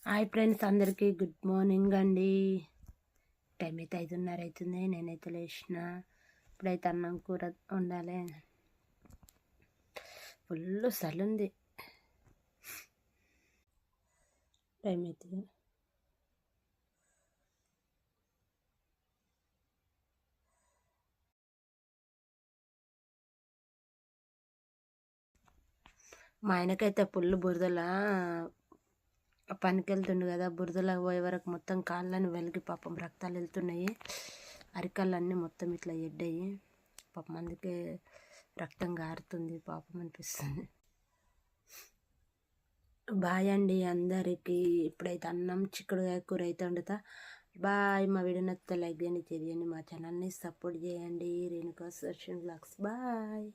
Hi friends, అందరికీ good morning అండి. Time అయితే 5:30 అవుతుంది. నేనైతే లేచిన. ఇప్పుడైతే అన్నం కూర వండాలి. ఫుల్ చలి ఉంది. టైం అయితే మా ఆయనకైతే ఫుల్ బురదలా పనికి వెళ్తుండు కదా, బురదలా పోయే వరకు మొత్తం కాళ్ళని వెలిగి పాపం రక్తాలు వెళ్తున్నాయి. అరికాళ్ళన్నీ మొత్తం ఇట్లా ఎడ్డాయి. పాపం అందుకే రక్తం గారుతుంది, పాపం అనిపిస్తుంది. బాయ్ అండి అందరికీ. ఇప్పుడైతే అన్నం చిక్కుడుకాయ కూర అయితే వండుతా. బాయ్. మా వీడియో నచ్చితే లైక్ చేయండి, షేర్ చేయండి, మా ఛానల్ని సపోర్ట్ చేయండి. Renuka social blogs. బాయ్.